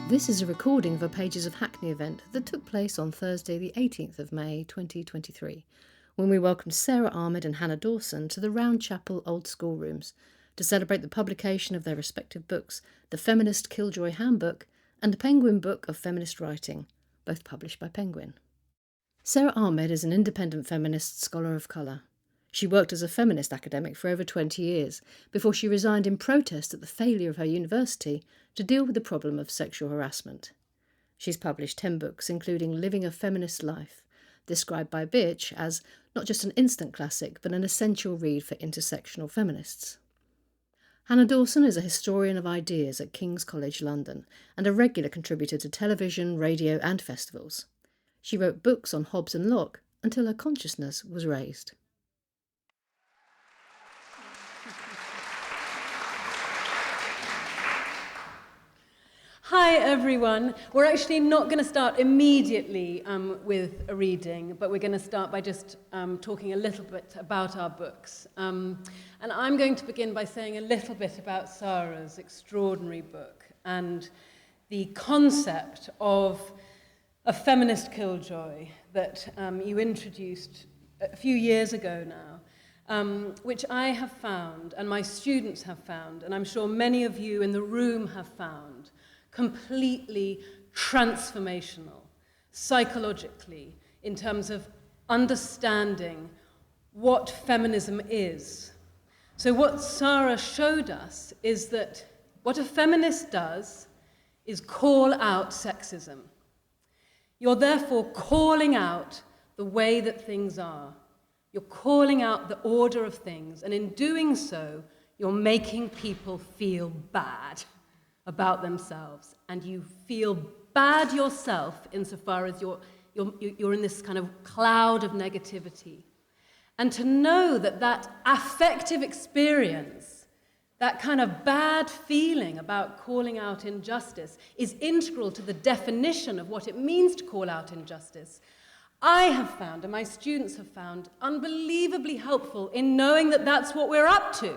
This is a recording of a Pages of Hackney event that took place on Thursday the 18th of May 2023, when we welcomed Sara, Ahmed and Hannah Dawson to the Round Chapel Old School Rooms to celebrate the publication of their respective books, the Feminist Killjoy Handbook and the Penguin Book of Feminist Writing, both published by Penguin. Sara Ahmed is an independent feminist scholar of colour. She worked as a feminist academic for over 20 years before she resigned in protest at the failure of her university to deal with the problem of sexual harassment. She's published 10 books, including Living a Feminist Life, described by Bitch as not just an instant classic, but an essential read for intersectional feminists. Hannah Dawson is a historian of ideas at King's College London and a regular contributor to television, radio and festivals. She wrote books on Hobbes and Locke until her consciousness was raised. Hi everyone. We're actually not going to start immediately with a reading, but we're going to start by just talking a little bit about our books. And I'm going to begin by saying a little bit about Sara's extraordinary book and the concept of a feminist killjoy that you introduced a few years ago now, which I have found, and my students have found, and I'm sure many of you in the room have found, completely transformational, psychologically, in terms of understanding what feminism is. So what Sara showed us is that what a feminist does is call out sexism. You're therefore calling out the way that things are. You're calling out the order of things, and in doing so, you're making people feel bad about themselves, and you feel bad yourself insofar as you're in this kind of cloud of negativity. And to know that that affective experience, that kind of bad feeling about calling out injustice, is integral to the definition of what it means to call out injustice, I have found, and my students have found, unbelievably helpful in knowing that that's what we're up to.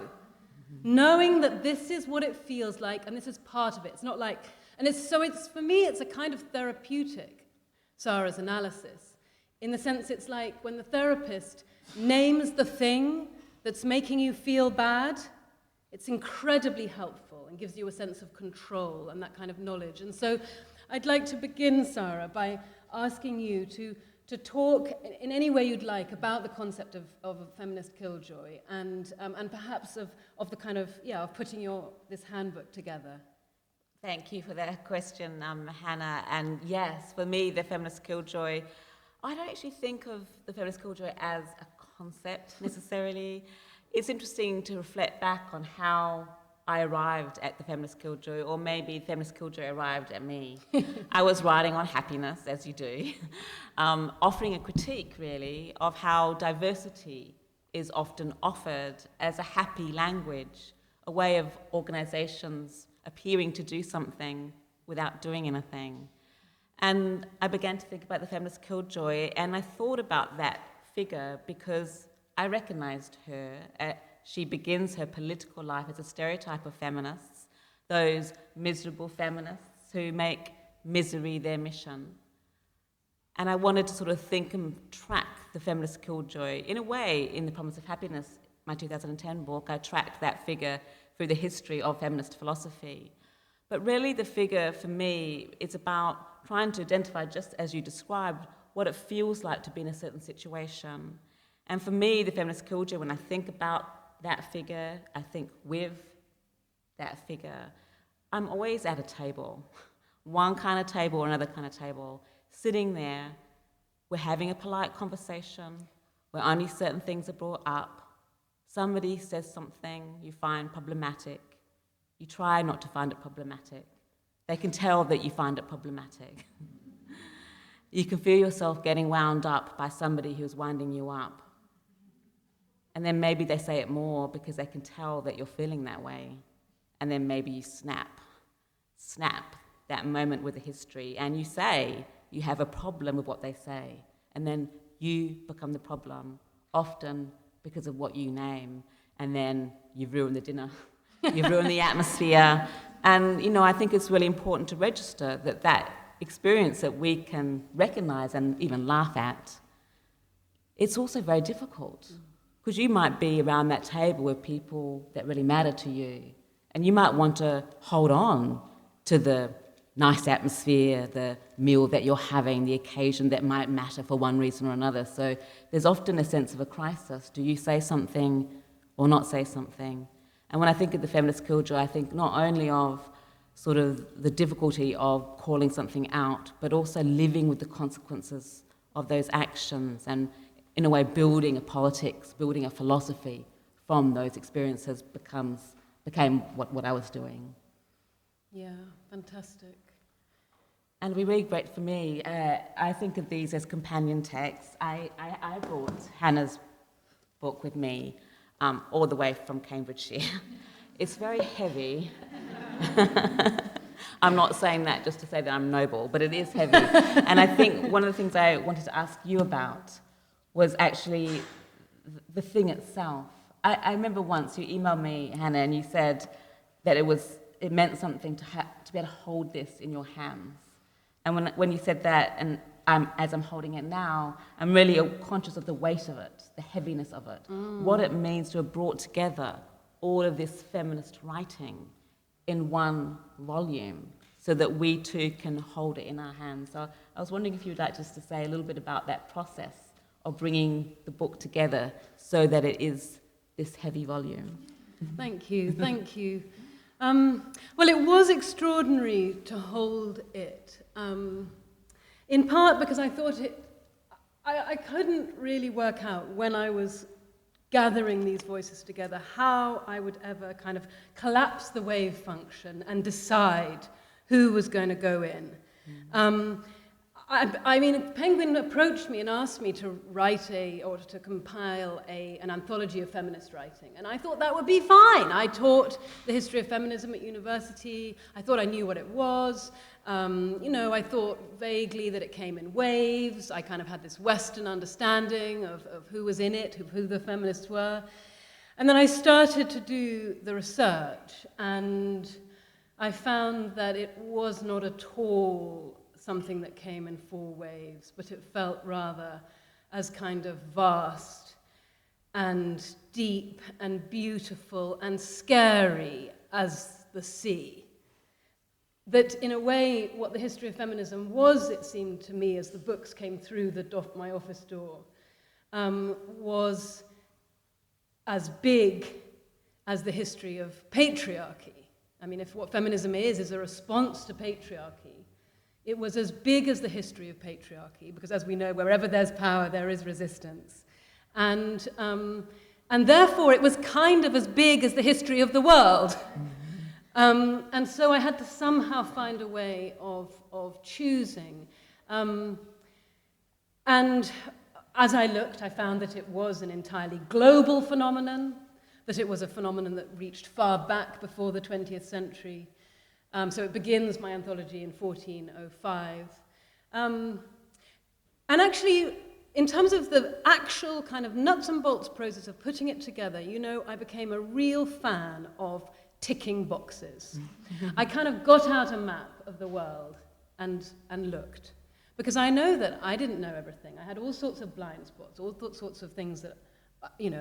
Knowing that this is what it feels like, and this is part of it. It's not like, and it's for me, it's a kind of therapeutic, Sara's analysis, in the sense it's like when the therapist names the thing that's making you feel bad, it's incredibly helpful and gives you a sense of control and that kind of knowledge. And so I'd like to begin, Sara, by asking you to talk in any way you'd like about the concept of a feminist killjoy and perhaps of the kind of putting this handbook together. Thank you for that question, Hannah. And yes, for me, the feminist killjoy, I don't actually think of the feminist killjoy as a concept necessarily. It's interesting to reflect back on how I arrived at the feminist killjoy, or maybe the feminist killjoy arrived at me. I was writing on happiness, as you do, offering a critique, really, of how diversity is often offered as a happy language, a way of organizations appearing to do something without doing anything. And I began to think about the feminist killjoy, and I thought about that figure because I recognized her. She begins her political life as a stereotype of feminists, those miserable feminists who make misery their mission. And I wanted to sort of think and track the feminist killjoy. In a way, in The Promise of Happiness, my 2010 book, I tracked that figure through the history of feminist philosophy. But really the figure, for me, is about trying to identify, just as you described, what it feels like to be in a certain situation. And for me, the feminist killjoy, when I think about that figure, I think with that figure, I'm always at a table, one kind of table or another kind of table, sitting there, we're having a polite conversation, where only certain things are brought up, somebody says something you find problematic, you try not to find it problematic, they can tell that you find it problematic. You can feel yourself getting wound up by somebody who's winding you up. And then maybe they say it more because they can tell that you're feeling that way. And then maybe you snap that moment with the history, and you say you have a problem with what they say. And then you become the problem, often because of what you name. And then you've ruined the dinner, you've ruined the atmosphere, And, I think it's really important to register that experience that we can recognize and even laugh at, it's also very difficult. Because you might be around that table with people that really matter to you, and you might want to hold on to the nice atmosphere, the meal that you're having, the occasion that might matter for one reason or another. So there's often a sense of a crisis. Do you say something or not say something? And when I think of the feminist killjoy, I think not only of sort of the difficulty of calling something out, but also living with the consequences of those actions and, in a way, building a politics, building a philosophy from those experiences became what I was doing. Yeah, fantastic. And it'll be really great for me. I think of these as companion texts. I brought Hannah's book with me all the way from Cambridgeshire. It's very heavy. I'm not saying that just to say that I'm noble, but it is heavy. And I think one of the things I wanted to ask you about was actually the thing itself. I remember once you emailed me, Hannah, and you said that it meant something to be able to hold this in your hands. And when you said that, and as I'm holding it now, I'm really conscious of the weight of it, the heaviness of it, what it means to have brought together all of this feminist writing in one volume so that we too can hold it in our hands. So I was wondering if you would like just to say a little bit about that process of bringing the book together so that it is this heavy volume. Thank you, thank you. Well, it was extraordinary to hold it, in part because I thought I couldn't really work out when I was gathering these voices together how I would ever kind of collapse the wave function and decide who was going to go in. I mean, Penguin approached me and asked me to write or to compile an anthology of feminist writing, and I thought that would be fine. I taught the history of feminism at university. I thought I knew what it was. I thought vaguely that it came in waves. I kind of had this Western understanding of who was in it, of who the feminists were. And then I started to do the research, and I found that it was not at all something that came in four waves, but it felt rather as kind of vast and deep and beautiful and scary as the sea. That in a way, what the history of feminism was, it seemed to me, as the books came through my office door, was as big as the history of patriarchy. I mean, if what feminism is a response to patriarchy, it was as big as the history of patriarchy, because as we know, wherever there's power, there is resistance. And therefore, it was kind of as big as the history of the world. And so I had to somehow find a way of choosing. And as I looked, I found that it was an entirely global phenomenon, that it was a phenomenon that reached far back before the 20th century. So it begins my anthology in 1405. And actually, in terms of the actual kind of nuts and bolts process of putting it together, I became a real fan of ticking boxes. I kind of got out a map of the world and looked. Because I know that I didn't know everything. I had all sorts of blind spots, all sorts of things that,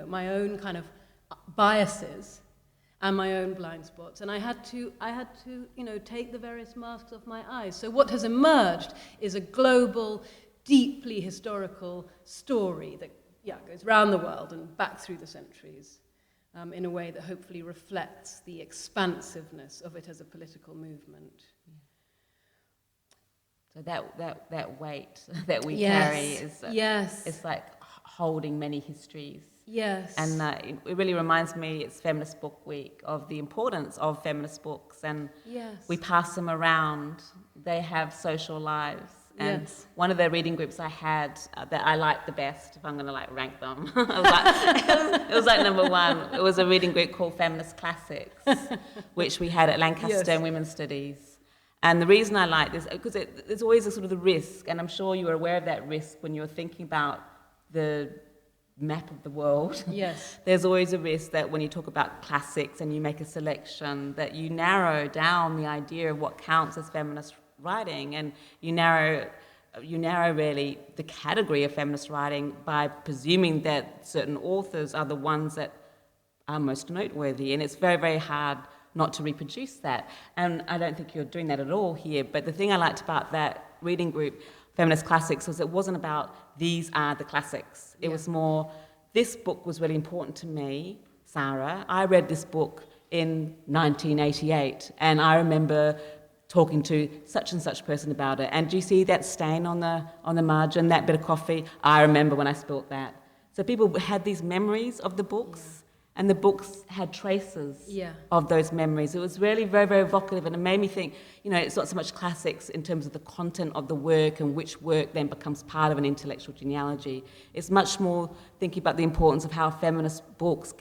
my own kind of biases and my own blind spots. And I had to, take the various masks off my eyes. So what has emerged is a global, deeply historical story that, goes around the world and back through the centuries in a way that hopefully reflects the expansiveness of it as a political movement. So that weight that we carry is it's like holding many histories. Yes. And it really reminds me, it's Feminist Book Week, of the importance of feminist books. And we pass them around. They have social lives. And one of the reading groups I had that I liked the best, if I'm going to rank them, it was number one. It was a reading group called Feminist Classics, which we had at Lancaster in Women's Studies. And the reason I like this, because there's always a sort of the risk, and I'm sure you were aware of that risk when you were thinking about the map of the world. Yes. There's always a risk that when you talk about classics and you make a selection, that you narrow down the idea of what counts as feminist writing, and you narrow really the category of feminist writing by presuming that certain authors are the ones that are most noteworthy, and it's very, very hard not to reproduce that. And I don't think you're doing that at all here, but the thing I liked about that reading group, Feminist Classics, was it wasn't about these are the classics. It was more, this book was really important to me, Sara. I read this book in 1988, and I remember talking to such and such person about it. And do you see that stain on the margin, that bit of coffee? I remember when I spilt that. So people had these memories of the books, and the books had traces of those memories. It was really very, very evocative, and it made me think, it's not so much classics in terms of the content of the work and which work then becomes part of an intellectual genealogy. It's much more thinking about the importance of how feminist books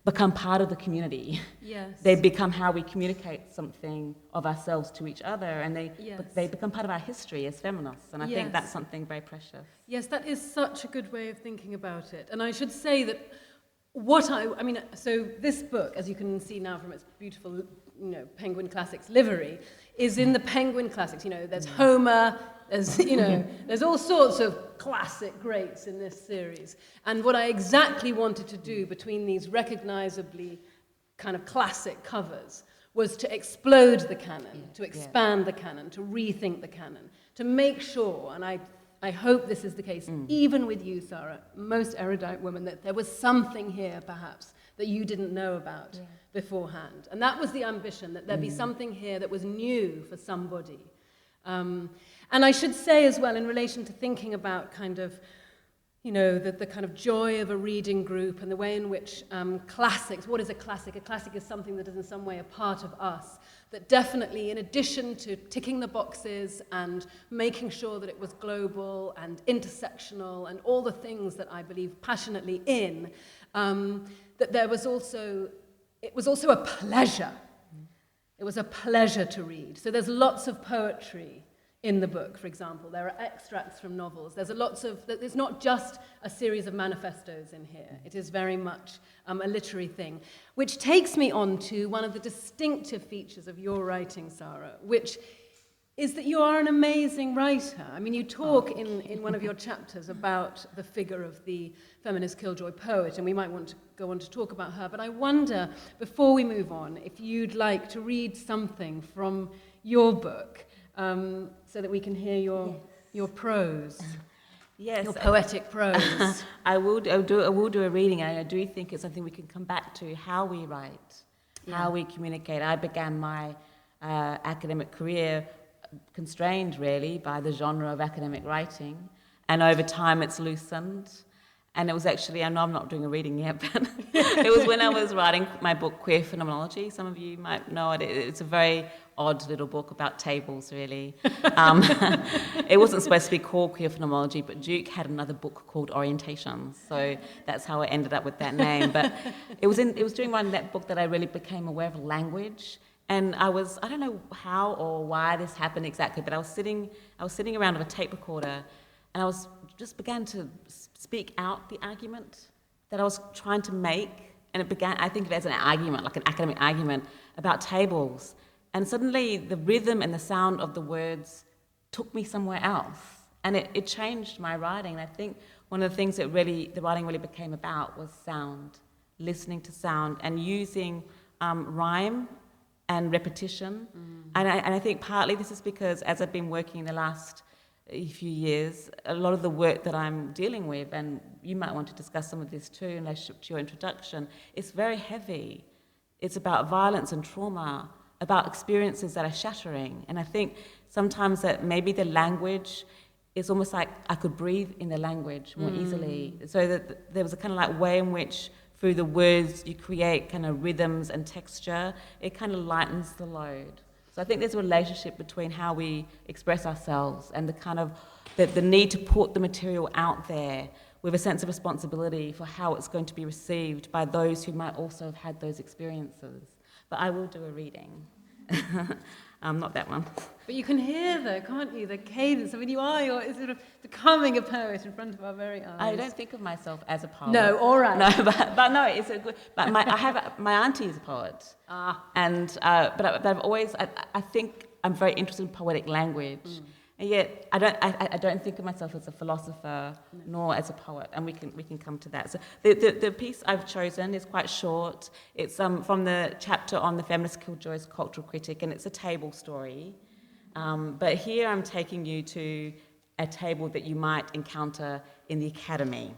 become part of the community. Yes. They become how we communicate something of ourselves to each other, and they become part of our history as feminists, and I think that's something very precious. Yes, that is such a good way of thinking about it. And I should say that so this book, as you can see now from its beautiful, Penguin Classics livery, is in the Penguin Classics. There's Homer, there's all sorts of classic greats in this series. And what I exactly wanted to do between these recognizably kind of classic covers was to explode the canon, to expand the canon, to rethink the canon, to make sure, and I hope this is the case, even with you, Sara, most erudite woman, that there was something here, perhaps, that you didn't know about beforehand. And that was the ambition, that there be something here that was new for somebody. And I should say as well, in relation to thinking about kind of, the kind of joy of a reading group and the way in which classics, what is a classic? A classic is something that is in some way a part of us. That definitely, in addition to ticking the boxes and making sure that it was global and intersectional and all the things that I believe passionately in, that it was also a pleasure. It was a pleasure to read. So there's lots of poetry in the book, for example. There are extracts from novels. It's not just a series of manifestos in here. It is very much a literary thing, which takes me on to one of the distinctive features of your writing, Sara, which is that you are an amazing writer. I mean, you talk in one of your chapters about the figure of the feminist Killjoy poet, and we might want to go on to talk about her, but I wonder, before we move on, if you'd like to read something from your book, so that we can hear your prose. Yes. Your poetic prose. I will do a reading, and I do think it's something we can come back to, how we write, how we communicate. I began my academic career constrained, really, by the genre of academic writing, and over time it's loosened. And it was actually, I know I'm not doing a reading yet, but it was when I was writing my book, Queer Phenomenology. Some of you might know it. It's a very odd little book about tables, really. It wasn't supposed to be called Queer Phenomenology, but Duke had another book called Orientations, so that's how I ended up with that name. But it was during writing that book that I really became aware of language. And I don't know how or why this happened exactly, but I was sitting around with a tape recorder, and I just began to speak out the argument that I was trying to make, and I think of it as an argument, like an academic argument about tables. And suddenly the rhythm and the sound of the words took me somewhere else, and it changed my writing. And I think one of the things that the writing really became about was sound, listening to sound, and using rhyme and repetition. And I think partly this is because, as I've been working in the last few years, a lot of the work that I'm dealing with, and you might want to discuss some of this too in relation to your introduction, it's very heavy. It's about violence and trauma, about experiences that are shattering. And I think sometimes that maybe the language is almost like I could breathe in the language more easily. So that there was a kind of like way in which through the words you create kind of rhythms and texture, it kind of lightens the load. So I think there's a relationship between how we express ourselves and the kind of the need to put the material out there with a sense of responsibility for how it's going to be received by those who might also have had those experiences. But I will do a reading. Not that one. But you can hear, though, can't you, the cadence? I mean, you're sort of becoming a poet in front of our very eyes. I don't think of myself as a poet. No, all right. No, but no, it's a good. But my auntie is a poet. And but I've always I think I'm very interested in poetic language, and yet I don't think of myself as a philosopher nor as a poet. And we can come to that. So the piece I've chosen is quite short. It's from the chapter on the feminist Killjoy's cultural critic, and it's a table story. But here I'm taking you to a table that you might encounter in the academy.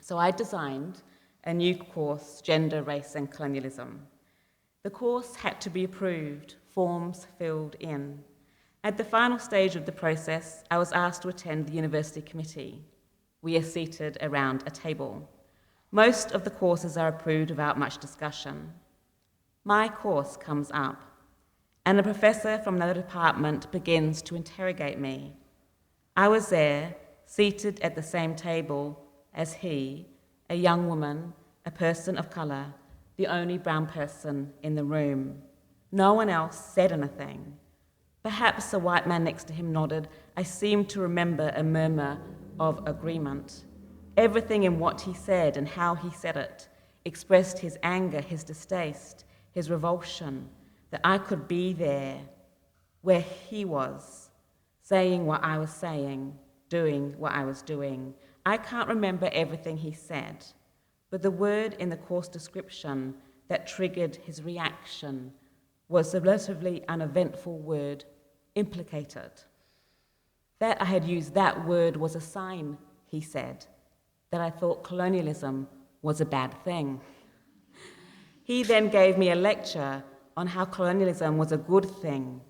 So I designed a new course, Gender, Race and Colonialism. The course had to be approved, forms filled in. At the final stage of the process, I was asked to attend the university committee. We are seated around a table. Most of the courses are approved without much discussion. My course comes up, and a professor from another department begins to interrogate me. I was there, seated at the same table as he, a young woman, a person of colour, the only brown person in the room. No one else said anything. Perhaps a white man next to him nodded. I seemed to remember a murmur of agreement. Everything in what he said and how he said it expressed his anger, his distaste, his revulsion, that I could be there where he was, saying what I was saying, doing what I was doing. I can't remember everything he said, but the word in the course description that triggered his reaction was the relatively uneventful word, implicated. That I had used that word was a sign, he said, that I thought colonialism was a bad thing. He then gave me a lecture on how colonialism was a good thing,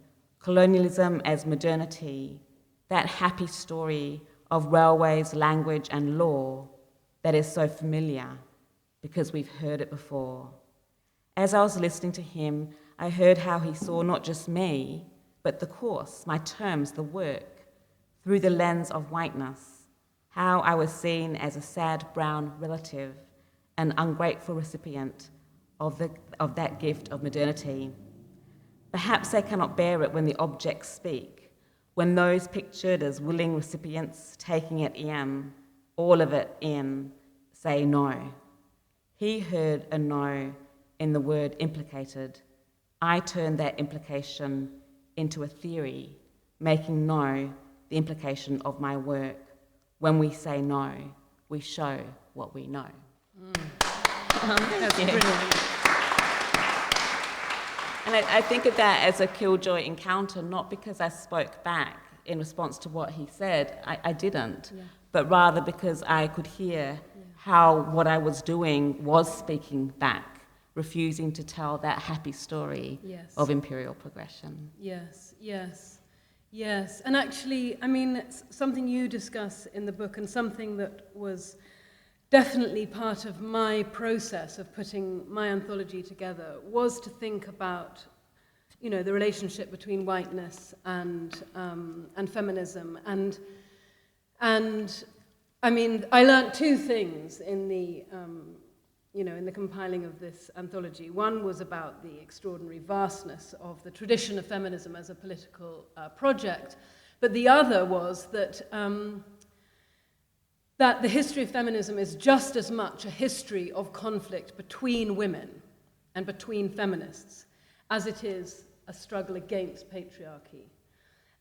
colonialism as modernity, that happy story of railways, language, and law that is so familiar because we've heard it before. As I was listening to him, I heard how he saw not just me, but the course, my terms, the work, through the lens of whiteness, how I was seen as a sad brown relative, an ungrateful recipient of that gift of modernity. Perhaps they cannot bear it when the objects speak, when those pictured as willing recipients taking it in, all of it in, say no. He heard a no in the word implicated. I turned that implication into a theory, making no the implication of my work. When we say no, we show what we know. That's brilliant. And I think of that as a Killjoy encounter, not because I spoke back in response to what he said. I didn't, but rather because I could hear how what I was doing was speaking back, refusing to tell that happy story of imperial progression. Yes. And actually, I mean, something you discuss in the book and something that was definitely part of my process of putting my anthology together was to think about, you know, the relationship between whiteness and feminism. And I mean, I learned two things in the in the compiling of this anthology. One was about the extraordinary vastness of the tradition of feminism as a political project, but the other was that that the history of feminism is just as much a history of conflict between women and between feminists as it is a struggle against patriarchy.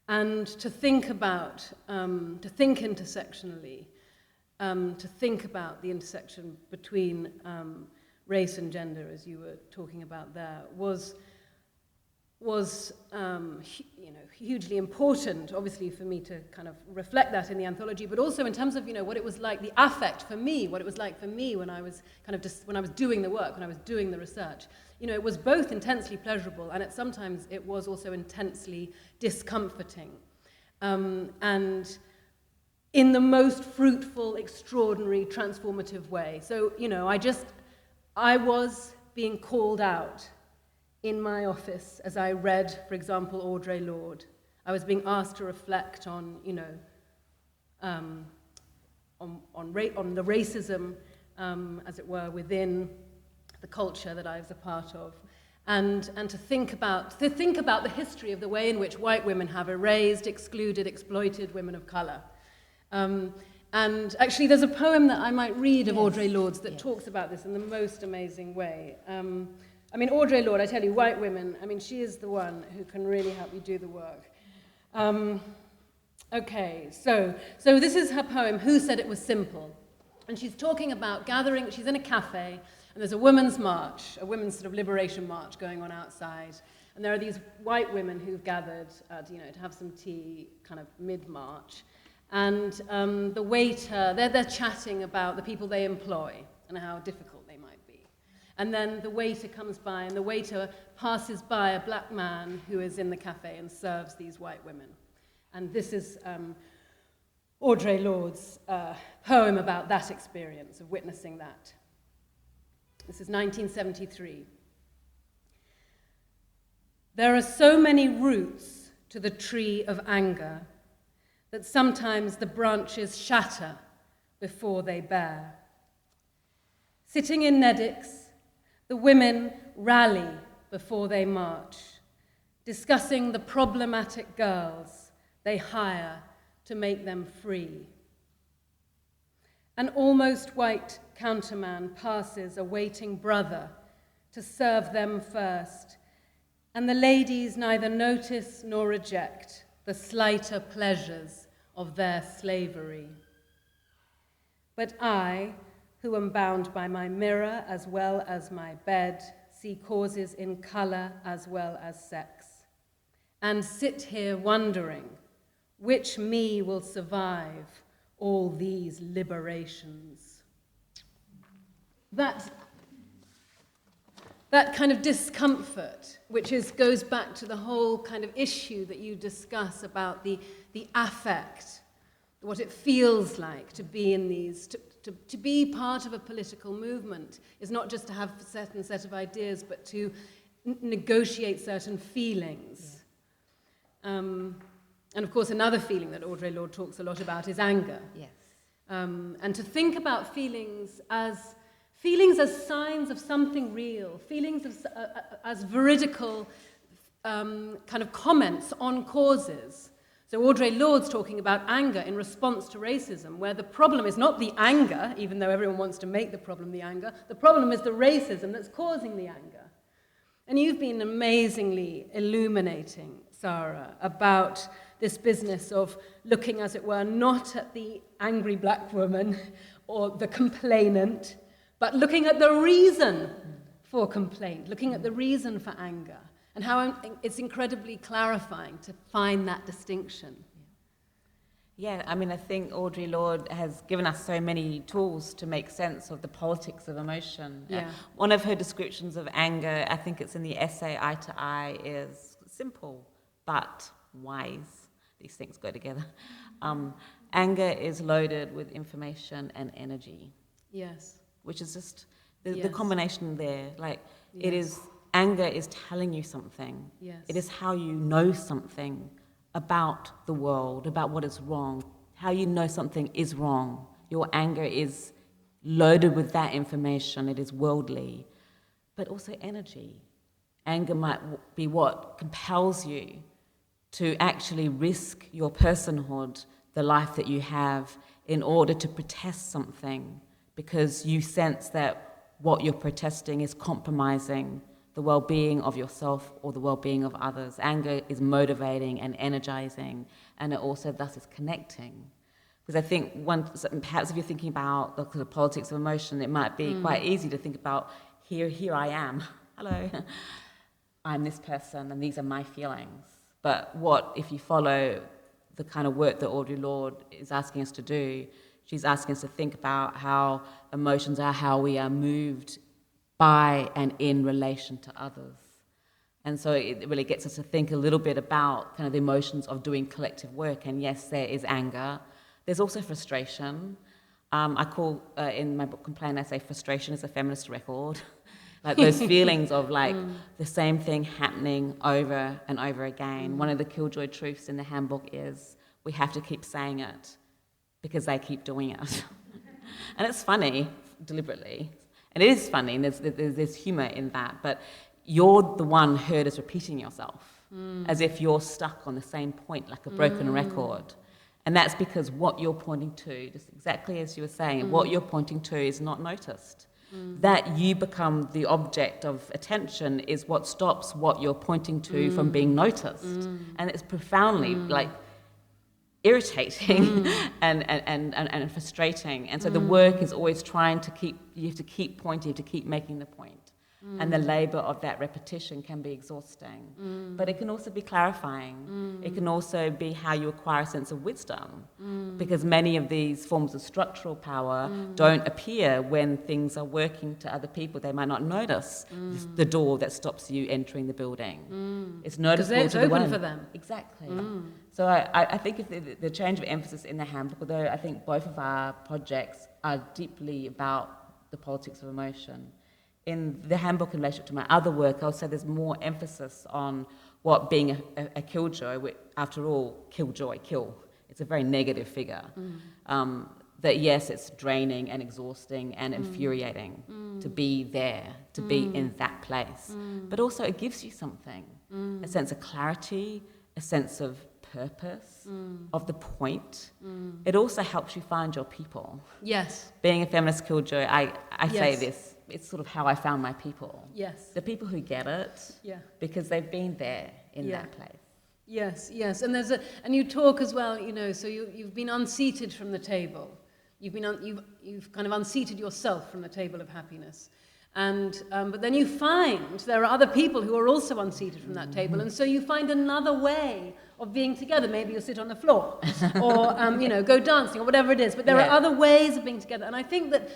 And to think about, to think intersectionally, to think about the intersection between race and gender, as you were talking about there, was hugely important, obviously, for me to kind of reflect that in the anthology, but also in terms of, what it was like, the affect for me, what it was like for me when I was when I was doing the work, when I was doing the research. It was both intensely pleasurable, and sometimes it was also intensely discomforting. And in the most fruitful, extraordinary, transformative way. So, I was being called out in my office as I read, for example, Audre Lorde. I was being asked to reflect on, on the racism, as it were, within the culture that I was a part of. and to think about the history of the way in which white women have erased, excluded, exploited women of colour. And actually, there's a poem that I might read of Audre Lorde's that talks about this in the most amazing way. I mean, Audre Lorde, I tell you, white women, I mean, she is the one who can really help you do the work. Okay, so this is her poem, Who Said It Was Simple? And she's talking about gathering, she's in a cafe, and there's a women's march, a women's sort of liberation march going on outside. And there are these white women who've gathered, to have some tea, kind of mid-march. And the waiter, they're chatting about the people they employ and how difficult they might be. And then the waiter comes by, and the waiter passes by a black man who is in the cafe and serves these white women. And this is Audre Lorde's poem about that experience of witnessing that. This is 1973. There are so many roots to the tree of anger that sometimes the branches shatter before they bear. Sitting in Nedicks, the women rally before they march, discussing the problematic girls they hire to make them free. An almost white counterman passes a waiting brother to serve them first, and the ladies neither notice nor reject the slighter pleasures of their slavery. But I, who am bound by my mirror as well as my bed, see causes in color as well as sex, and sit here wondering which me will survive all these liberations. That kind of discomfort, which goes back to the whole kind of issue that you discuss about the affect, what it feels like to be in these, to be part of a political movement is not just to have a certain set of ideas, but to negotiate certain feelings. Yeah. And of course, another feeling that Audre Lorde talks a lot about is anger. Yes. And to think about feelings as signs of something real, feelings as veridical kind of comments on causes. So Audre Lorde's talking about anger in response to racism, where the problem is not the anger, even though everyone wants to make the problem the anger, the problem is the racism that's causing the anger. And you've been amazingly illuminating, Sara, about this business of looking, as it were, not at the angry black woman or the complainant, but looking at the reason for complaint, looking at the reason for anger, and how it's incredibly clarifying to find that distinction. Yeah, I mean, I think Audre Lorde has given us so many tools to make sense of the politics of emotion. Yeah. One of her descriptions of anger, I think it's in the essay Eye to Eye, is simple but wise. These things go together. Anger is loaded with information and energy. Yes. Which is just the combination there. Like, Yes. Anger is telling you something. Yes. It is how you know something about the world, about what is wrong, how you know something is wrong. Your anger is loaded with that information. It is worldly, but also energy. Anger might be what compels you to actually risk your personhood, the life that you have, in order to protest something, because you sense that what you're protesting is compromising the well-being of yourself or the well-being of others. Anger is motivating and energizing, and it also thus is connecting. Because I think perhaps if you're thinking about the politics of emotion, it might be quite easy to think about, here I am, hello, I'm this person and these are my feelings. But what if you follow the kind of work that Audre Lorde is asking us to do? She's asking us to think about how emotions are how we are moved by and in relation to others. And so it really gets us to think a little bit about kind of the emotions of doing collective work. And yes, there is anger. There's also frustration. I call, in my book Complain, I say frustration is a feminist record. Like those feelings of like the same thing happening over and over again. One of the Killjoy truths in the Handbook is we have to keep saying it because they keep doing it. And it's funny, deliberately. And it is funny, and there's humour in that. But you're the one heard as repeating yourself, as if you're stuck on the same point, like a broken record. And that's because what you're pointing to, just exactly as you were saying, what you're pointing to is not noticed. That you become the object of attention is what stops what you're pointing to from being noticed. And it's profoundly like irritating and frustrating. And so the work is always trying to you have to keep pointing, you have to keep making the point. And the labor of that repetition can be exhausting. But it can also be clarifying. It can also be how you acquire a sense of wisdom. Because many of these forms of structural power don't appear when things are working to other people. They might not notice the door that stops you entering the building. It's noticeable it's to the open one. for them. Exactly. So I think if the change of emphasis in the handbook, although I think both of our projects are deeply about the politics of emotion, in the handbook in relationship to my other work, I would say there's more emphasis on what being a killjoy, which, after all, killjoy, kill. It's a very negative figure. That yes, it's draining and exhausting and infuriating to be there, to be in that place. But also it gives you something, a sense of clarity, a sense of purpose, of the point. It also helps you find your people. Yes. Being a feminist killjoy, I say Yes. this, it's sort of how I found my people. Yes. The people who get it, because they've been there in that place. Yes, yes, and and you talk as well, you know. So you've been unseated from the table. You've kind of unseated yourself from the table of happiness, and but then you find there are other people who are also unseated from that table, and so you find another way of being together. Maybe you'll sit on the floor, or you know, go dancing, or whatever it is. But there are other ways of being together, and I think that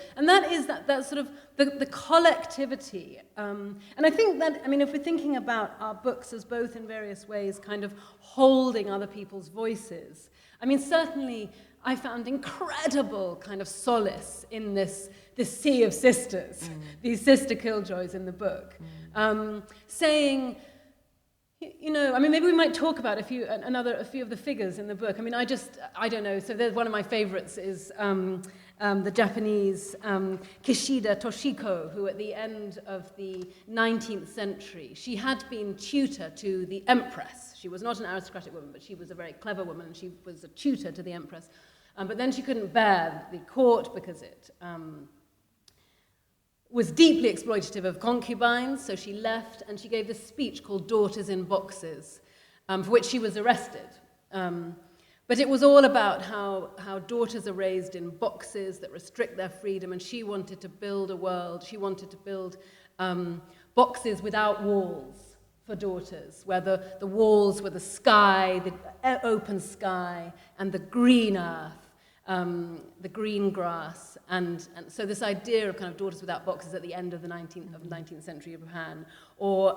is that sort of the collectivity. And I think that, I mean, if we're thinking about our books as both in various ways kind of holding other people's voices, I mean, certainly I found incredible kind of solace in this sea of sisters, these sister killjoys in the book, saying, you know, I mean, maybe we might talk about a few of the figures in the book. I mean, I don't know. So there's one of my favorites is the Japanese Kishida Toshiko, who at the end of the 19th century, she had been tutor to the empress. She was not an aristocratic woman, but she was a very clever woman, and she was a tutor to the empress. But then she couldn't bear the court because it was deeply exploitative of concubines, so she left, and she gave this speech called Daughters in Boxes, for which she was arrested. But it was all about how daughters are raised in boxes that restrict their freedom, and she wanted to build a world. She wanted to build boxes without walls for daughters, where the walls were the sky, the open sky, and the green earth, the green grass. And so this idea of kind of daughters without boxes at the end of the 19th century Japan, or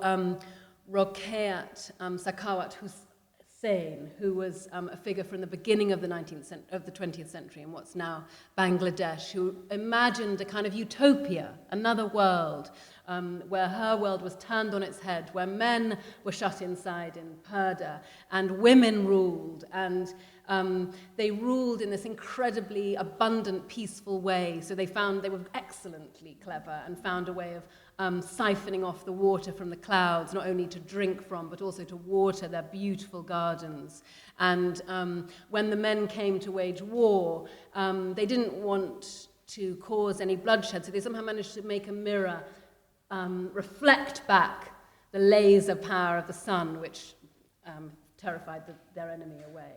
Rokeat Sakawat Hussain, who was a figure from the beginning of the 20th century in what's now Bangladesh, who imagined a kind of utopia, another world, where her world was turned on its head, where men were shut inside in purdah, and women ruled, and they ruled in this incredibly abundant, peaceful way. So they were excellently clever and found a way of siphoning off the water from the clouds, not only to drink from, but also to water their beautiful gardens. And when the men came to wage war, they didn't want to cause any bloodshed, so they somehow managed to make a mirror reflect back the laser power of the sun, which terrified their enemy away.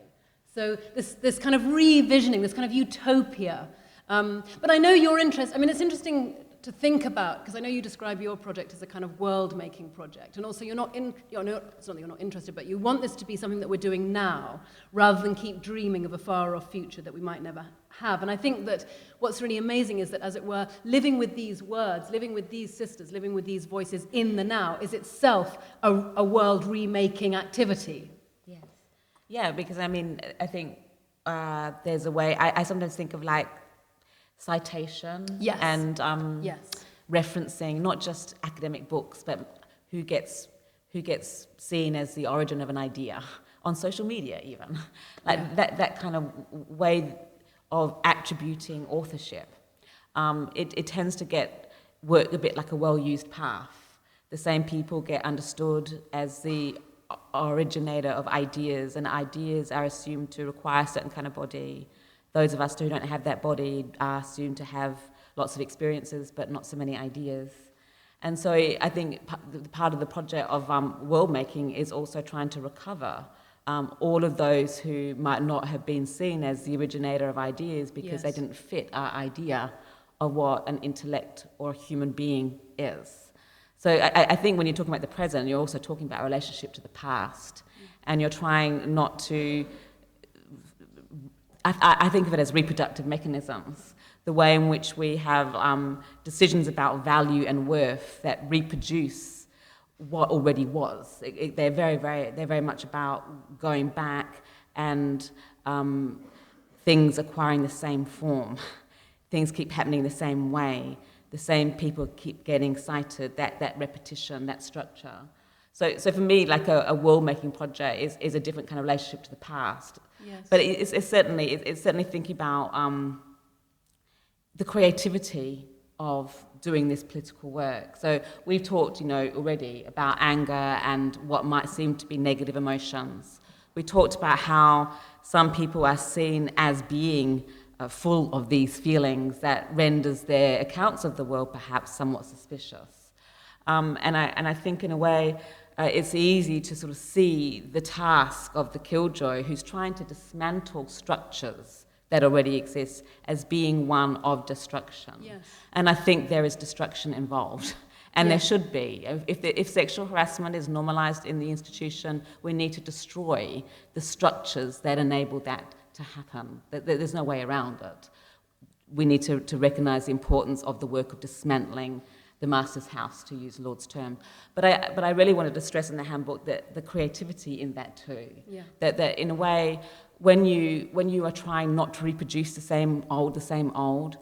So this kind of revisioning, this kind of utopia. But I know your interest, I mean, it's interesting to think about, because I know you describe your project as a kind of world-making project, and also it's not that you're not interested, but you want this to be something that we're doing now, rather than keep dreaming of a far-off future that we might never have. And I think that what's really amazing is that, as it were, living with these words, living with these sisters, living with these voices in the now is itself a world-remaking activity. Yes. Yeah, because I mean, I think there's a way, I sometimes think of like citation and referencing not just academic books, but who gets seen as the origin of an idea on social media, even that kind of way of attributing authorship. It tends to work a bit like a well-used path, The same people get understood as the originator of ideas, and ideas are assumed to require a certain kind of body. Those of us who don't have that body are assumed to have lots of experiences but not so many ideas. And so I think part of the project of world making is also trying to recover all of those who might not have been seen as the originator of ideas because they didn't fit our idea of what an intellect or a human being is. So I think when you're talking about the present, you're also talking about a relationship to the past, and you're trying not to, I think of it as reproductive mechanisms, the way in which we have decisions about value and worth that reproduce what already was. They're very much about going back and things acquiring the same form. Things keep happening the same way. The same people keep getting cited, that repetition, that structure. So for me, like a world-making project is a different kind of relationship to the past. Yes. But it's certainly thinking about the creativity of doing this political work. So we've talked, already about anger and what might seem to be negative emotions. We talked about how some people are seen as being full of these feelings that renders their accounts of the world perhaps somewhat suspicious. And I think in a way it's easy to sort of see the task of the Killjoy who's trying to dismantle structures that already exist as being one of destruction. Yes. And I think there is destruction involved. And there should be. If sexual harassment is normalized in the institution, we need to destroy the structures that enable that to happen. There's no way around it. We need to recognize the importance of the work of dismantling the master's house, to use Lord's term. But I really wanted to stress in the handbook that the creativity in that too. Yeah. That in a way, when you are trying not to reproduce the same old,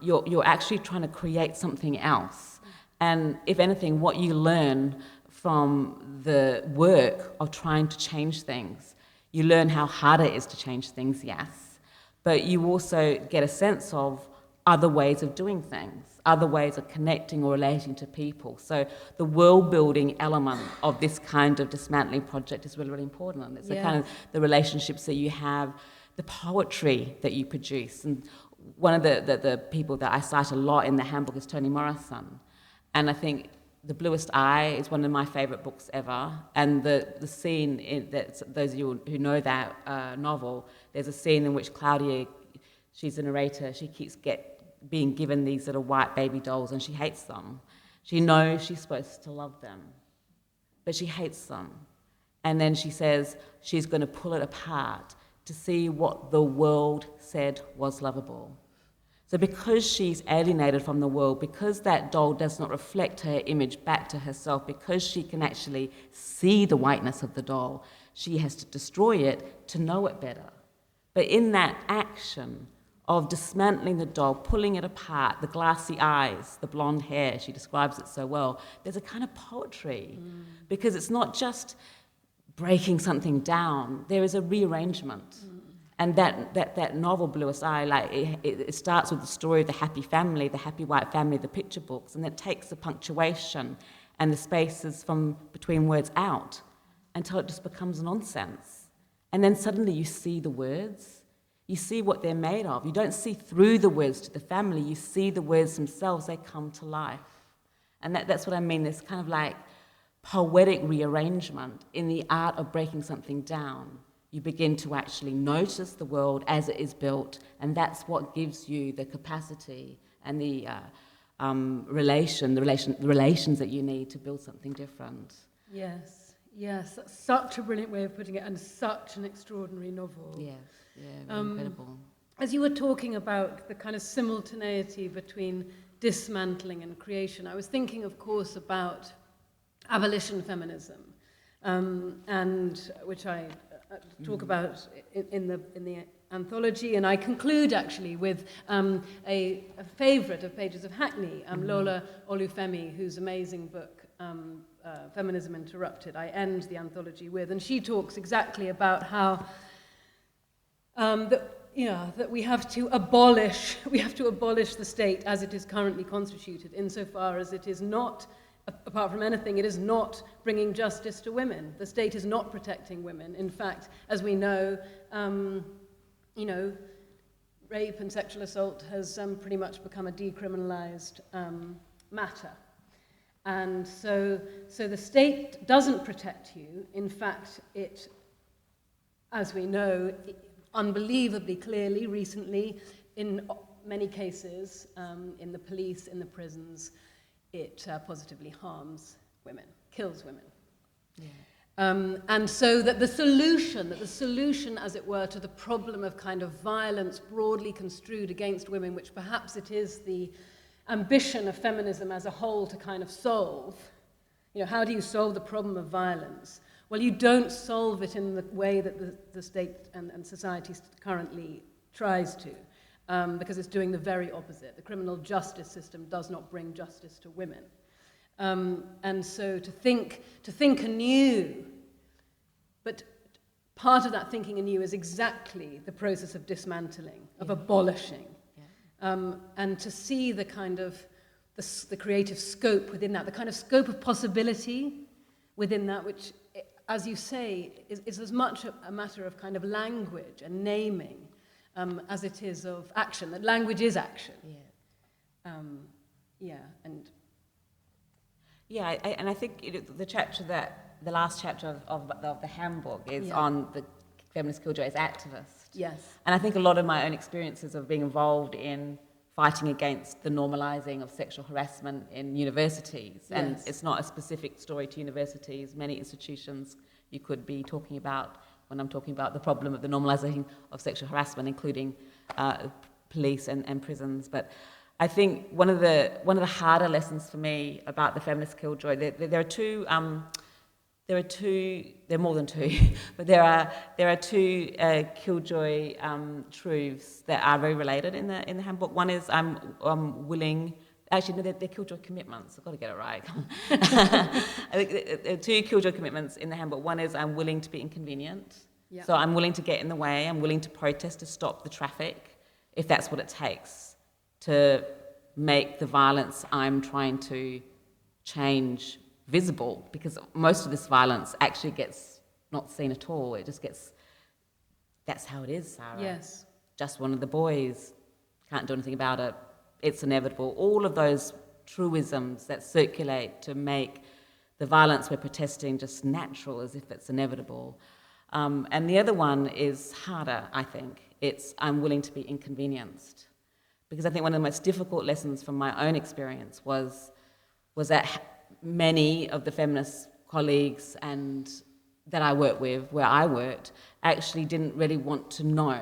you're actually trying to create something else. And if anything, what you learn from the work of trying to change things, you learn how hard it is to change things, yes, but you also get a sense of other ways of doing things, other ways of connecting or relating to people. So the world-building element of this kind of dismantling project is really, really important. It's the kind of the relationships that you have, the poetry that you produce. And one of the people that I cite a lot in the handbook is Toni Morrison. And I think The Bluest Eye is one of my favourite books ever. And the scene, those of you who know that novel, there's a scene in which Claudia, she's the narrator, she keeps being given these little white baby dolls and she hates them. She knows she's supposed to love them, but she hates them. And then she says she's going to pull it apart to see what the world said was lovable. So because she's alienated from the world, because that doll does not reflect her image back to herself, because she can actually see the whiteness of the doll, she has to destroy it to know it better. But in that action of dismantling the doll, pulling it apart, the glassy eyes, the blonde hair, she describes it so well, there's a kind of poetry, because it's not just breaking something down, there is a rearrangement. And that novel, Bluest Eye, it starts with the story of the happy family, the happy white family, the picture books, and it takes the punctuation and the spaces from between words out until it just becomes nonsense. And then suddenly you see the words, you see what they're made of. You don't see through the words to the family, you see the words themselves, they come to life. And that's what I mean, this kind of like poetic rearrangement in the art of breaking something down. You begin to actually notice the world as it is built, and that's what gives you the capacity and the relations that you need to build something different. Yes, that's such a brilliant way of putting it, and such an extraordinary novel. Yes, incredible. As you were talking about the kind of simultaneity between dismantling and creation, I was thinking, of course, about abolition feminism, and which I talk about in the anthology, and I conclude actually with a favourite of Pages of Hackney, Lola Olufemi, whose amazing book, Feminism Interrupted, I end the anthology with, and she talks exactly about how that we have to abolish the state as it is currently constituted, insofar as it is not apart from anything, it is not bringing justice to women. The state is not protecting women. In fact, as we know, rape and sexual assault has pretty much become a decriminalized matter. And so the state doesn't protect you. In fact, it, as we know, unbelievably clearly recently, in many cases, in the police, in the prisons, it positively harms women, kills women. Yeah. And so that the solution, as it were, to the problem of kind of violence broadly construed against women, which perhaps it is the ambition of feminism as a whole to kind of solve, how do you solve the problem of violence? Well, you don't solve it in the way that the state and society currently tries to, because it's doing the very opposite. The criminal justice system does not bring justice to women. And so to think anew, but part of that thinking anew is exactly the process of dismantling, of abolishing, and to see the kind of the creative scope within that, the kind of scope of possibility within that, which, as you say, is as much a matter of kind of language and naming as it is of action. That language is action. And I think the last chapter of the handbook is on the feminist Killjoy as activist. Yes. And I think a lot of my own experiences of being involved in fighting against the normalizing of sexual harassment in universities, and it's not a specific story to universities, many institutions you could be talking about when I'm talking about the problem of the normalizing of sexual harassment, including police and prisons. But I think one of the harder lessons for me about the feminist Killjoy, there are more than two, but there are two Killjoy truths that are very related in the handbook. One is I'm willing. Actually, no, they're Killjoy commitments. I've got to get it right. I think there are two Killjoy commitments in the handbook. One is I'm willing to be inconvenient. Yeah. So I'm willing to get in the way. I'm willing to protest to stop the traffic, if that's what it takes, to make the violence I'm trying to change visible, because most of this violence actually gets not seen at all. It just gets, that's how it is, Sara. Yes. Just one of the boys, can't do anything about it. It's inevitable. All of those truisms that circulate to make the violence we're protesting just natural, as if it's inevitable. And the other one is harder, I think. It's I'm willing to be inconvenienced. Because I think one of the most difficult lessons from my own experience was that many of the feminist colleagues that I worked with, where I worked, actually didn't really want to know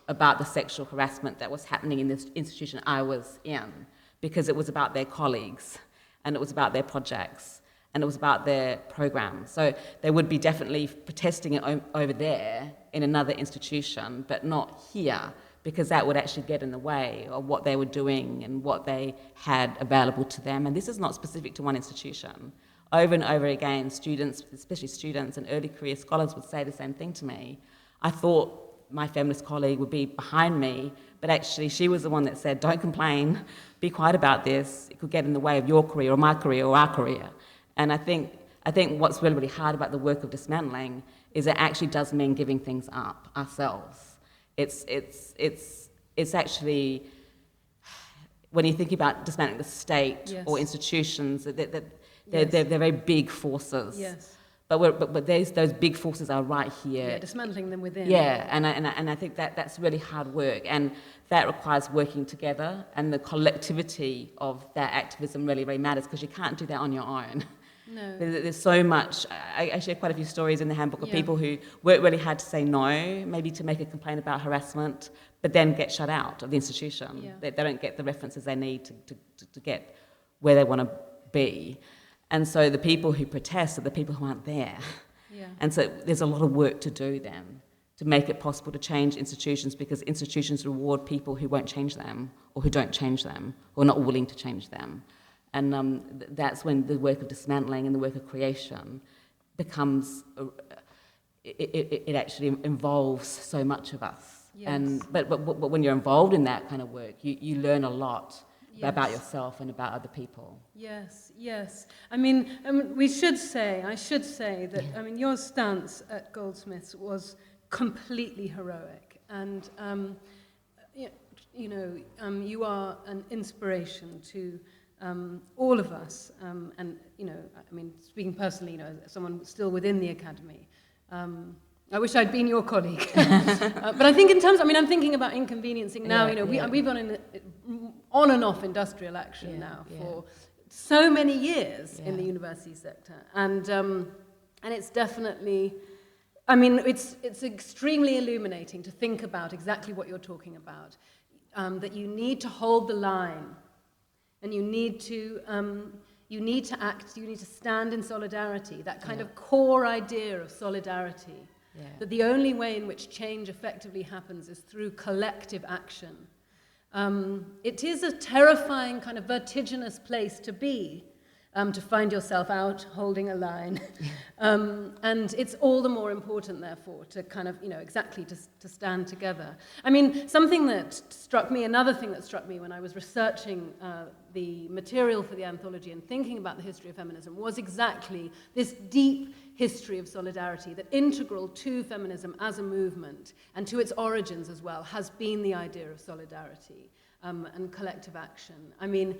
about the sexual harassment that was happening in this institution I was in, because it was about their colleagues, and it was about their projects, and it was about their programs. So they would be definitely protesting it over there in another institution, but not here, because that would actually get in the way of what they were doing and what they had available to them. And this is not specific to one institution. Over and over again, students, especially students and early career scholars, would say the same thing to me. I thought my feminist colleague would be behind me, but actually she was the one that said, don't complain, be quiet about this, it could get in the way of your career or my career or our career. And I think what's really, really hard about the work of dismantling is it actually does mean giving things up ourselves. It's actually, when you think about dismantling the state or institutions, they're very big forces. Yes. But those big forces are right here. Yeah, dismantling them within. Yeah, and I think that's really hard work, and that requires working together, and the collectivity of that activism really, really matters, because you can't do that on your own. No. There's so much. I share quite a few stories in the handbook of people who work really hard to say no, maybe to make a complaint about harassment, but then get shut out of the institution. Yeah. They don't get the references they need to get where they want to be. And so the people who protest are the people who aren't there. Yeah. And so there's a lot of work to do then to make it possible to change institutions, because institutions reward people who won't change them, or who don't change them, or are not willing to change them. And that's when the work of dismantling and the work of creation becomes, it actually involves so much of us. Yes. But when you're involved in that kind of work, you learn a lot. about yourself and about other people. Yes, yes. I mean, I should say that, I mean, your stance at Goldsmiths was completely heroic. And, you are an inspiration to all of us. And, I mean, speaking personally, as someone still within the academy, I wish I'd been your colleague. But I think in terms, I mean, I'm thinking about inconveniencing now. We've been on and off industrial action now for so many years in the university sector. And it's definitely, I mean, it's extremely illuminating to think about exactly what you're talking about, that you need to hold the line, and you need to act, you need to stand in solidarity, that kind of core idea of solidarity. Yeah. That the only way in which change effectively happens is through collective action. It is a terrifying, kind of vertiginous place to be, to find yourself out holding a line. And it's all the more important, therefore, to kind of, exactly to stand together. I mean, another thing that struck me when I was researching the material for the anthology and thinking about the history of feminism was exactly this deep history of solidarity, that integral to feminism as a movement and to its origins as well has been the idea of solidarity and collective action. I mean,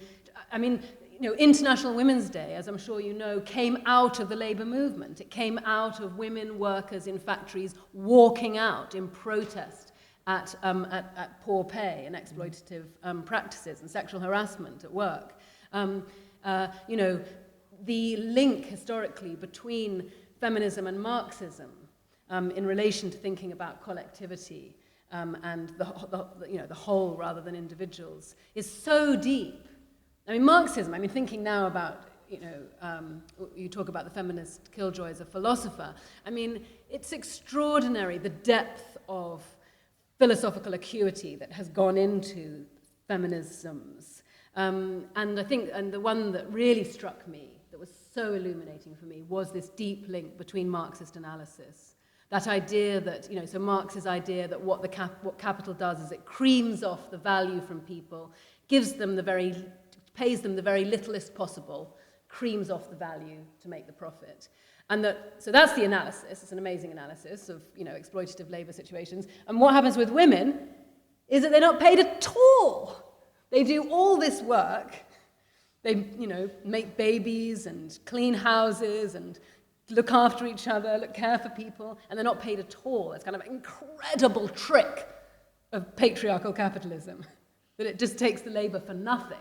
International Women's Day, as I'm sure you know, came out of the labor movement. It came out of women workers in factories walking out in protest at poor pay and exploitative practices and sexual harassment at work. The link historically between feminism and Marxism in relation to thinking about collectivity and the whole rather than individuals is so deep. I mean, Marxism, thinking now about, you talk about the feminist Killjoy as a philosopher. I mean, it's extraordinary the depth of philosophical acuity that has gone into feminisms. And I think, and the one that really struck me, that was so illuminating for me, was this deep link between Marxist analysis. That idea that, so Marx's idea that what capital does is it creams off the value from people, pays them the very littlest possible, creams off the value to make the profit. And so that's the analysis. It's an amazing analysis of, exploitative labor situations. And what happens with women is that they're not paid at all. They do all this work. They, make babies and clean houses and look after each other, care for people, and they're not paid at all. It's kind of an incredible trick of patriarchal capitalism, that it just takes the labor for nothing.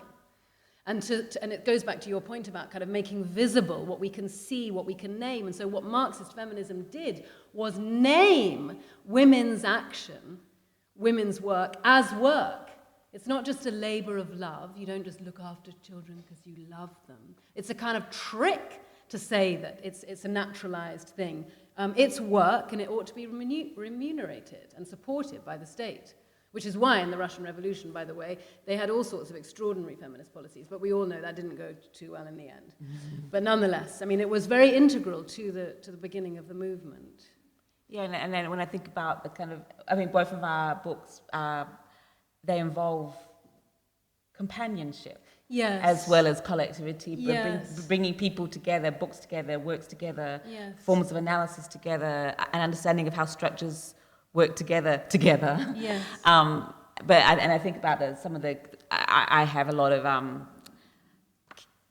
And it goes back to your point about kind of making visible what we can see, what we can name. And so what Marxist feminism did was name women's action, women's work, as work. It's not just a labor of love. You don't just look after children because you love them. It's a kind of trick to say that it's a naturalized thing. It's work, and it ought to be remunerated and supported by the state. Which is why in the Russian Revolution, by the way, they had all sorts of extraordinary feminist policies, but we all know that didn't go too well in the end. Mm-hmm. But nonetheless, it was very integral to the beginning of the movement. Yeah, and then when I think about the kind of, both of our books, they involve companionship. Yes. As well as collectivity, yes. Bringing people together, books together, works together, yes. forms of analysis together, an understanding of how structures work together. Yes. I think about some of the. I have a lot of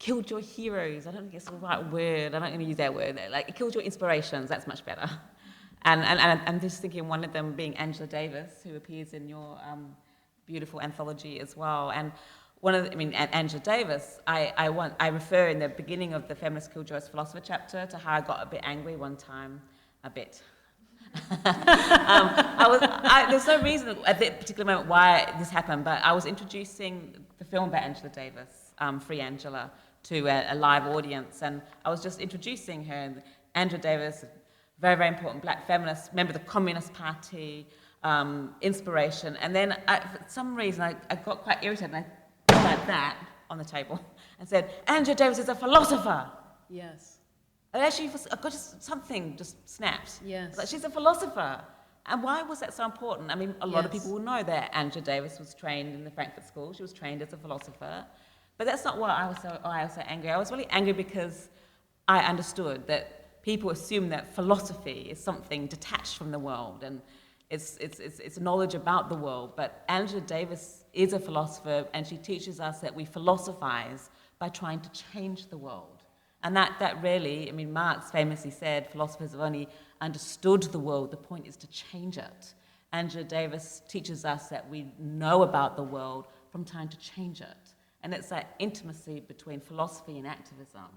Killjoy heroes. I don't think it's the right word. I'm not going to use that word. Like Killjoy inspirations. That's much better. And I'm just thinking one of them being Angela Davis, who appears in your beautiful anthology as well. And Angela Davis. I refer in the beginning of the Feminist Killjoy's philosopher chapter to how I got a bit angry one time, a bit. There's no reason at that particular moment why this happened, but I was introducing the film by Angela Davis, Free Angela, to a live audience, and I was just introducing her. And Angela Davis, very, very important black feminist, member of the Communist Party, inspiration. And then for some reason I got quite irritated, and I put like that on the table and said, Angela Davis is a philosopher. Yes. And actually, I got something just snapped. Yes. Like, she's a philosopher. And why was that so important? I mean, a lot of Yes. people will know that Angela Davis was trained in the Frankfurt School. She was trained as a philosopher. But that's not why I was so angry. I was really angry because I understood that people assume that philosophy is something detached from the world and it's knowledge about the world. But Angela Davis is a philosopher, and she teaches us that we philosophize by trying to change the world. And that really, I mean, Marx famously said, philosophers have only understood the world, the point is to change it. Angela Davis teaches us that we know about the world from trying to change it. And it's that intimacy between philosophy and activism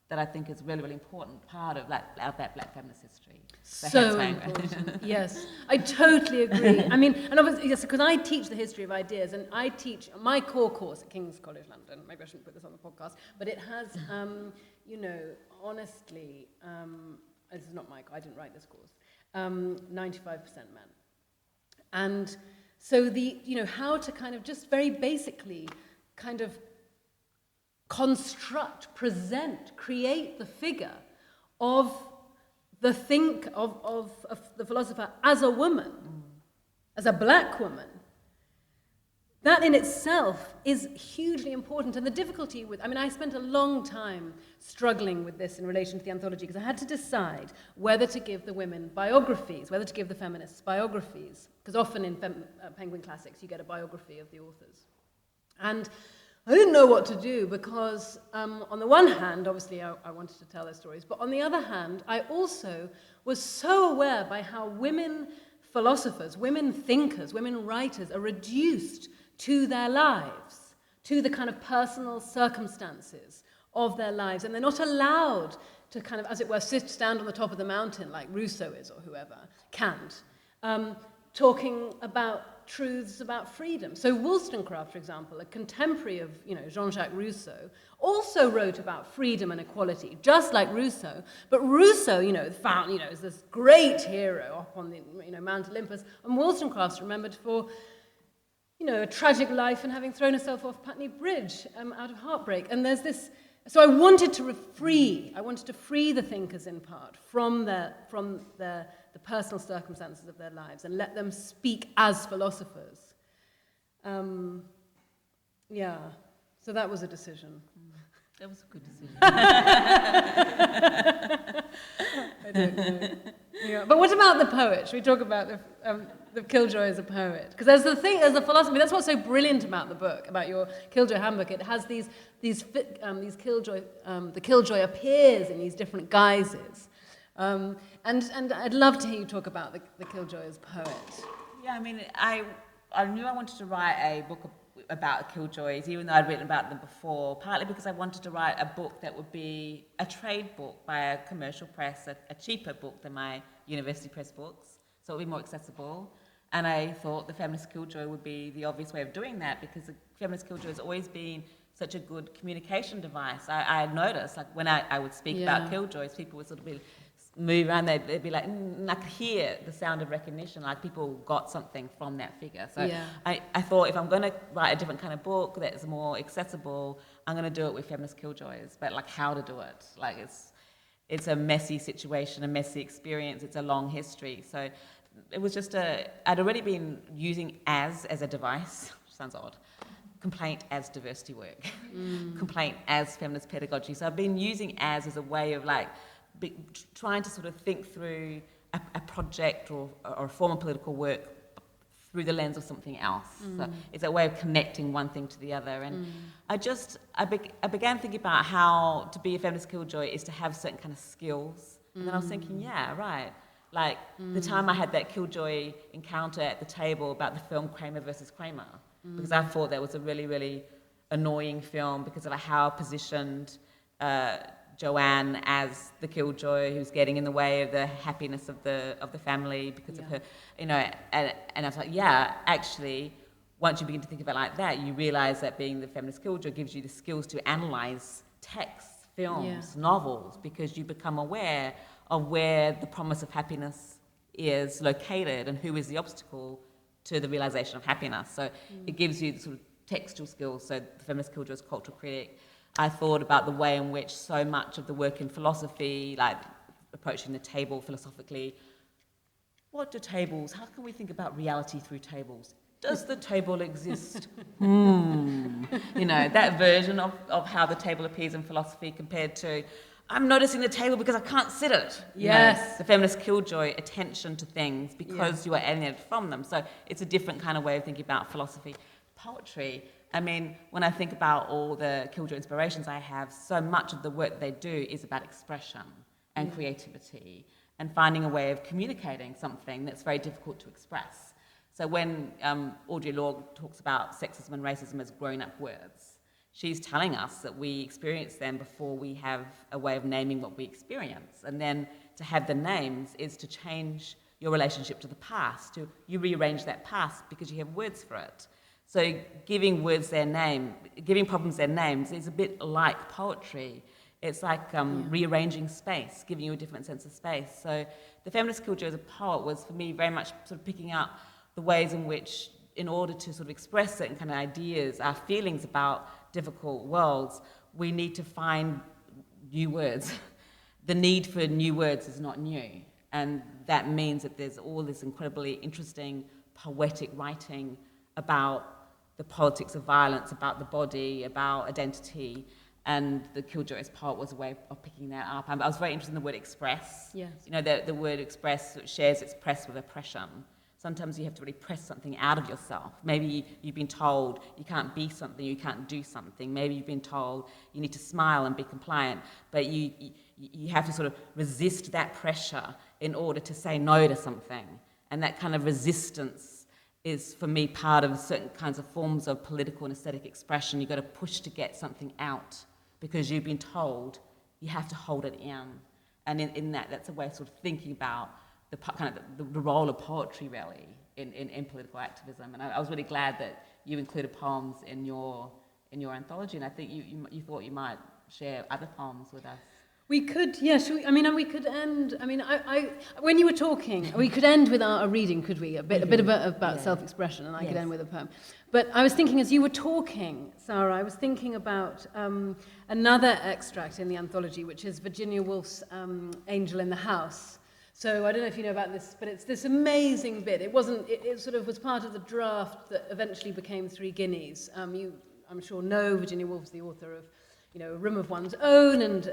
that I think is a really, really important part of that Black feminist history. So important. Yes, I totally agree. I mean, and obviously, yes, because I teach the history of ideas, and I teach my core course at King's College London. Maybe I shouldn't put this on the podcast, but it has, you know, honestly, this is not my, I didn't write this course, 95% men. And so you know, how to kind of just very basically kind of construct, present, create the figure of the the philosopher as a woman, as a black woman. That in itself is hugely important. And the difficulty with, I mean, I spent a long time struggling with this in relation to the anthology, because I had to decide whether to give the women biographies, whether to give the feminists biographies, because often in Penguin Classics you get a biography of the authors. And I didn't know what to do because, on the one hand, obviously I wanted to tell their stories, but on the other hand, I also was so aware by how women philosophers, women thinkers, women writers are reduced to their lives, to the kind of personal circumstances of their lives, and they're not allowed to kind of, as it were, stand on the top of the mountain like Rousseau is, or whoever, Kant, talking about truths about freedom. So Wollstonecraft, for example, a contemporary of, you know, Jean-Jacques Rousseau, also wrote about freedom and equality, just like Rousseau. But Rousseau, you know, found, you know, is this great hero up on the, you know, Mount Olympus, and Wollstonecraft's remembered for, you know, a tragic life and having thrown herself off Putney Bridge out of heartbreak. And there's this. So I wanted to free the thinkers in part from the personal circumstances of their lives and let them speak as philosophers. Yeah, so that was a decision. That was a good decision. I don't know. Yeah. But what about the poet? Should we talk about the Killjoy as a poet? Because there's the philosophy. That's what's so brilliant about the book, about your Killjoy Handbook. It has these Killjoy. The Killjoy appears in these different guises, and I'd love to hear you talk about the Killjoy as poet. Yeah, I mean, I knew I wanted to write a book about Killjoys, even though I'd written about them before, partly because I wanted to write a book that would be a trade book by a commercial press, a cheaper book than my university press books, so it would be more accessible. And I thought the Feminist Killjoy would be the obvious way of doing that, because the Feminist Killjoy has always been such a good communication device. I noticed, like, when I would speak about Killjoys, people would sort of be move around, they'd be like, I could hear the sound of recognition, like people got something from that figure. So I thought, if I'm going to write a different kind of book that's more accessible, I'm going to do it with Feminist Killjoys, but like how to do it. Like it's a messy situation, a messy experience, it's a long history. So it was just I'd already been using as a device, which sounds odd, complaint as diversity work, complaint as feminist pedagogy. So I've been using as a way of like, trying to sort of think through a project or a form of political work through the lens of something else. So it's a way of connecting one thing to the other. And I began thinking about how to be a feminist killjoy is to have certain kind of skills. And then I was thinking, yeah, right. Like the time I had that killjoy encounter at the table about the film Kramer versus Kramer, because I thought that was a really, really annoying film because of how positioned Joanne as the killjoy who's getting in the way of the happiness of the family because of her, you know, and I was like, yeah, actually, once you begin to think about it like that, you realize that being the feminist killjoy gives you the skills to analyze texts, films, novels, because you become aware of where the promise of happiness is located and who is the obstacle to the realization of happiness. So it gives you the sort of textual skills. So the feminist killjoy is cultural critic. I thought about the way in which so much of the work in philosophy, like approaching the table philosophically, what do tables, how can we think about reality through tables? Does the table exist? You know, that version of how the table appears in philosophy compared to, I'm noticing the table because I can't sit it. Yes. You know, the feminist killjoy, attention to things because you are alienated from them. So it's a different kind of way of thinking about philosophy. Poetry, I mean, when I think about all the Killjoy inspirations I have, so much of the work they do is about expression and creativity and finding a way of communicating something that's very difficult to express. So when Audre Lorde talks about sexism and racism as grown-up words, she's telling us that we experience them before we have a way of naming what we experience. And then to have the names is to change your relationship to the past. You rearrange that past because you have words for it. So giving words their name, giving problems their names is a bit like poetry. It's like rearranging space, giving you a different sense of space. So the feminist Killjoy as a poet was, for me, very much sort of picking up the ways in which, in order to sort of express certain kind of ideas, our feelings about difficult worlds, we need to find new words. The need for new words is not new. And that means that there's all this incredibly interesting, poetic writing about the politics of violence, about the body, about identity, and the Killjoy as poet was a way of picking that up. I was very interested in the word express. Yes. You know, the word express shares its press with oppression. Sometimes you have to really press something out of yourself. Maybe you've been told you can't be something, you can't do something. Maybe you've been told you need to smile and be compliant, but you have to sort of resist that pressure in order to say no to something. And that kind of resistance is, for me, part of certain kinds of forms of political and aesthetic expression. You've got to push to get something out because you've been told you have to hold it in. And in that's a way of sort of thinking about the kind of the role of poetry, really, in political activism. And I was really glad that you included poems in your anthology, and I think you thought you might share other poems with us. We could, yeah. And we could end. I mean, I when you were talking, we could end with a reading, could we? A bit about self-expression, and I could end with a poem. But I was thinking, as you were talking, Sara, I was thinking about another extract in the anthology, which is Virginia Woolf's "Angel in the House." So I don't know if you know about this, but it's this amazing bit. It wasn't. It sort of was part of the draft that eventually became 3 Guineas. I'm sure, know Virginia Woolf's the author of, A Room of One's Own, and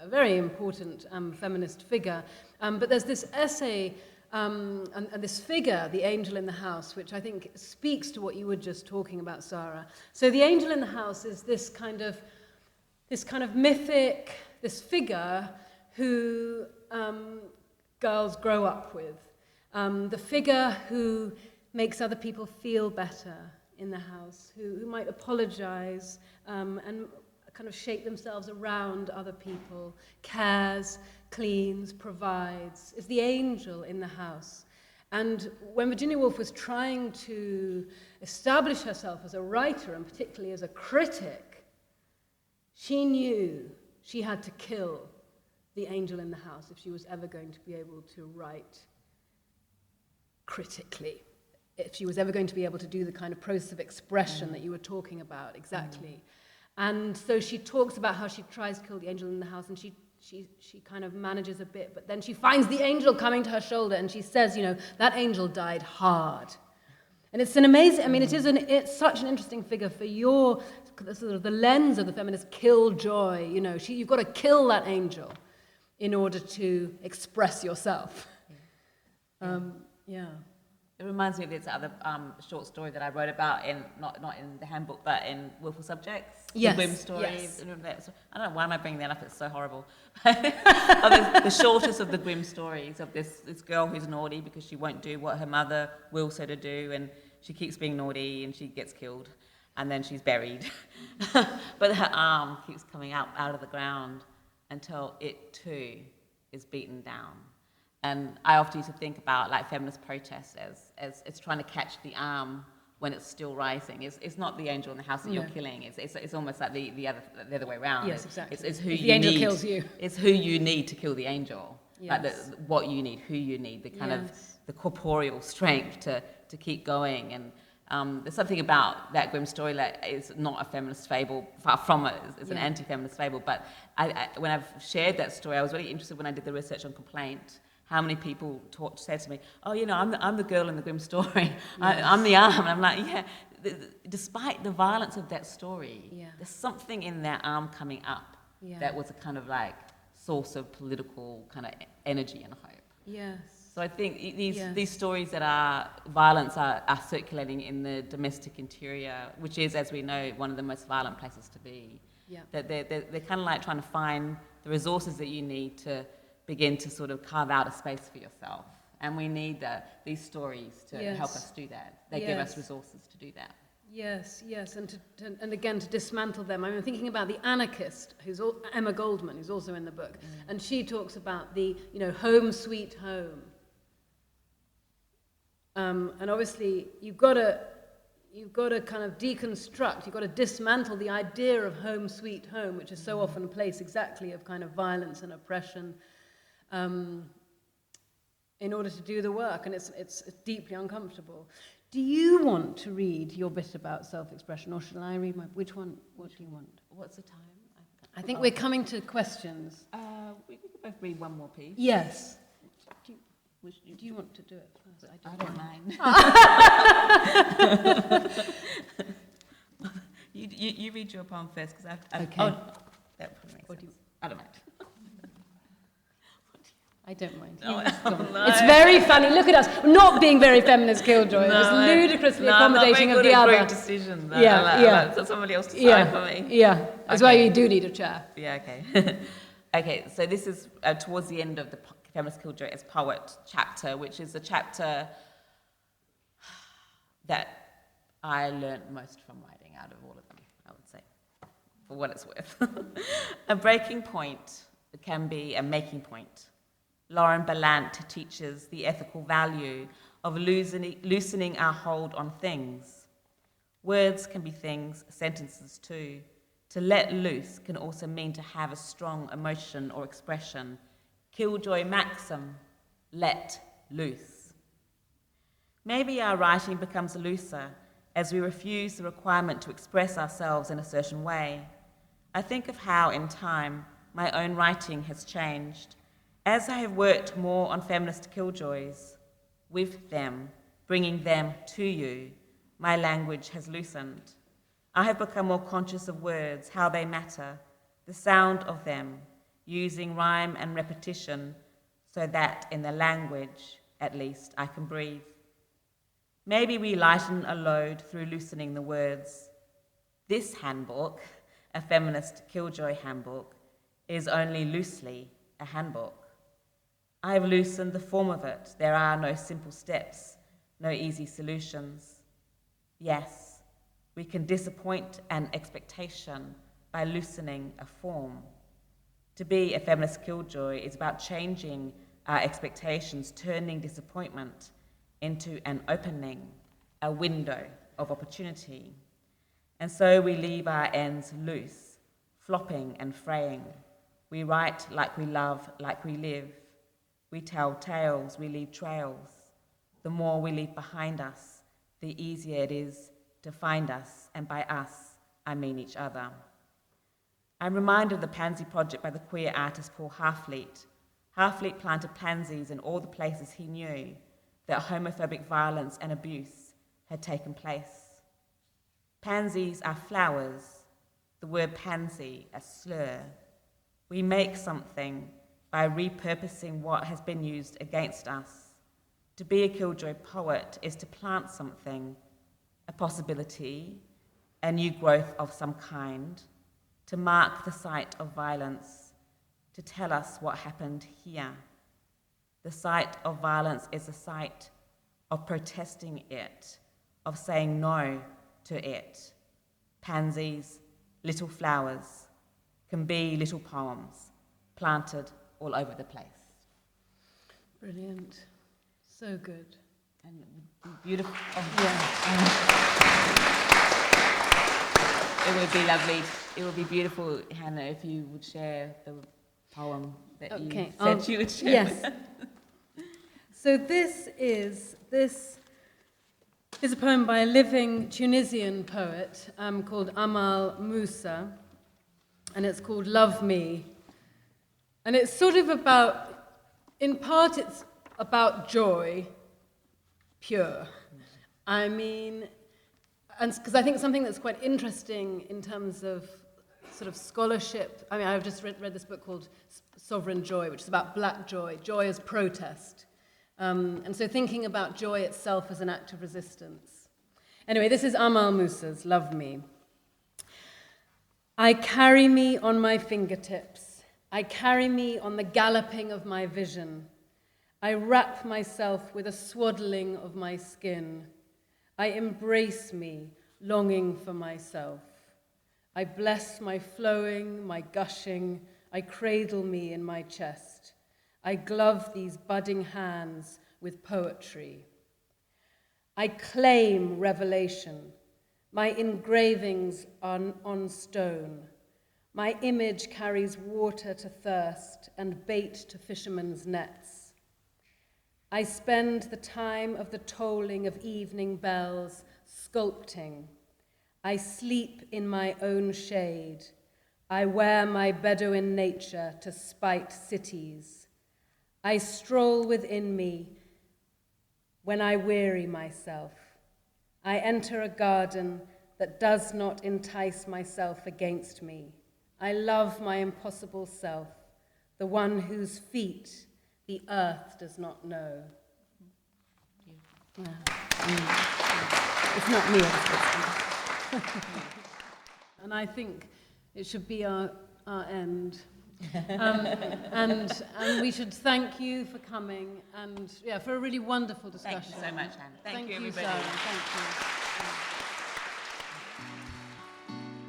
a very important feminist figure. But there's this essay and this figure, the angel in the house, which I think speaks to what you were just talking about, Sara. So the angel in the house is this kind of mythic, this figure who girls grow up with. The figure who makes other people feel better in the house, who might apologize and kind of shape themselves around other people, cares, cleans, provides, is the angel in the house. And when Virginia Woolf was trying to establish herself as a writer, and particularly as a critic, she knew she had to kill the angel in the house if she was ever going to be able to write critically, if she was ever going to be able to do the kind of process of expression that you were talking about, exactly. And so she talks about how she tries to kill the angel in the house, and she kind of manages a bit, but then she finds the angel coming to her shoulder, and she says, that angel died hard. And it's an amazing, it's such an interesting figure for your, sort of the lens of the feminist killjoy, you've got to kill that angel in order to express yourself. It reminds me of this other short story that I wrote about not in the handbook, but in Willful Subjects. Yes. The Grimm stories. Yes. I don't know, why am I bringing that up? It's so horrible. The shortest of the Grimm stories of this girl who's naughty because she won't do what her mother wills her to do, and she keeps being naughty and she gets killed, and then she's buried. But her arm keeps coming out of the ground until it too is beaten down. And I often used to think about feminist protests as it's trying to catch the arm when it's still rising. It's not the angel in the house that you're killing. It's almost like the other way around. Yes, exactly. It's who if you the angel need. kills you. It's who you need to kill the angel. Yes. What you need, who you need, the kind of the corporeal strength to keep going. And there's something about that Grimm story that is not a feminist fable, far from it. It's an anti-feminist fable. But when I've shared that story, I was really interested when I did the research on complaint, how many people said to me, oh, I'm the girl in the grim story. I'm the arm. And I'm like, yeah, despite the violence of that story, there's something in that arm coming up that was a kind of like source of political kind of energy and hope. Yes. So I think these stories that are violence are circulating in the domestic interior, which is, as we know, one of the most violent places to be. Yeah. That they're kind of like trying to find the resources that you need to begin to sort of carve out a space for yourself. And we need these stories to help us do that. They give us resources to do that. Yes, and again to dismantle them. I'm thinking about the anarchist, Emma Goldman, who's also in the book, and she talks about the home sweet home. And obviously you've got to kind of deconstruct. You've got to dismantle the idea of home sweet home, which is so often a place exactly of kind of violence and oppression, in order to do the work, and it's deeply uncomfortable. Do you want to read your bit about self-expression, or shall I read which one? What do you want? What's the time? I think we're coming to questions. We could both read one more piece. Yes. Do you want to do it first? I don't mind. you read your poem first, because I've okay. Oh, that probably makes sense. I don't mind. I don't mind. No. It's very funny. Look at us, not being very feminist, Killjoy. It was ludicrously accommodating of the other. Group decisions. So somebody else decide for me. Yeah, that's why you do need a chair. Yeah, okay. Okay, so this is towards the end of the Feminist Killjoy as Poet chapter, which is a chapter that I learned most from writing out of all of them, I would say, for what it's worth. A breaking point can be a making point. Lauren Ballant teaches the ethical value of loosening our hold on things. Words can be things, sentences too. To let loose can also mean to have a strong emotion or expression. Killjoy maxim, let loose. Maybe our writing becomes looser as we refuse the requirement to express ourselves in a certain way. I think of how, in time, my own writing has changed. As I have worked more on feminist killjoys, with them, bringing them to you, my language has loosened. I have become more conscious of words, how they matter, the sound of them, using rhyme and repetition so that in the language, at least, I can breathe. Maybe we lighten a load through loosening the words. This handbook, a feminist killjoy handbook, is only loosely a handbook. I have loosened the form of it. There are no simple steps, no easy solutions. Yes, we can disappoint an expectation by loosening a form. To be a feminist killjoy is about changing our expectations, turning disappointment into an opening, a window of opportunity. And so we leave our ends loose, flopping and fraying. We write like we love, like we live. We tell tales, we leave trails. The more we leave behind us, the easier it is to find us, and by us, I mean each other. I'm reminded of the Pansy Project by the queer artist Paul Harfleet. Harfleet planted pansies in all the places he knew that homophobic violence and abuse had taken place. Pansies are flowers, the word pansy a slur. We make something by repurposing what has been used against us. To be a killjoy poet is to plant something, a possibility, a new growth of some kind, to mark the site of violence, to tell us what happened here. The site of violence is a site of protesting it, of saying no to it. Pansies, little flowers, can be little poems, planted all over the place. Brilliant. So good. And beautiful. Oh. Yeah. It would be lovely. It would be beautiful, Hannah, if you would share the poem that you said you would share. Yes. So this is a poem by a living Tunisian poet called Amal Moussa, and it's called Love Me. And it's sort of about In part, it's about joy, pure. I mean, and because I think something that's quite interesting in terms of sort of scholarship, I mean, I've just read this book called Sovereign Joy, which is about black joy, joy as protest. And so thinking about joy itself as an act of resistance. Anyway, this is Amal Musa's Love Me. I carry me on my fingertips. I carry me on the galloping of my vision. I wrap myself with a swaddling of my skin. I embrace me, longing for myself. I bless my flowing, my gushing. I cradle me in my chest. I glove these budding hands with poetry. I claim revelation. My engravings are on stone. My image carries water to thirst and bait to fishermen's nets. I spend the time of the tolling of evening bells sculpting. I sleep in my own shade. I wear my Bedouin nature to spite cities. I stroll within me when I weary myself. I enter a garden that does not entice myself against me. I love my impossible self, the one whose feet the earth does not know. Yeah. It's not me, and I think it should be our end. And we should thank you for coming and for a really wonderful discussion. Thank you so much, Anne. Thank you, everybody. Sara. Thank you.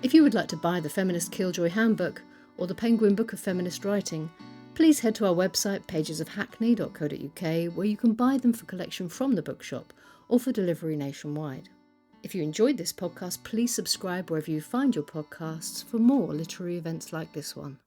If you would like to buy the Feminist Killjoy Handbook or the Penguin Book of Feminist Writing, please head to our website pagesofhackney.co.uk, where you can buy them for collection from the bookshop or for delivery nationwide. If you enjoyed this podcast, please subscribe wherever you find your podcasts for more literary events like this one.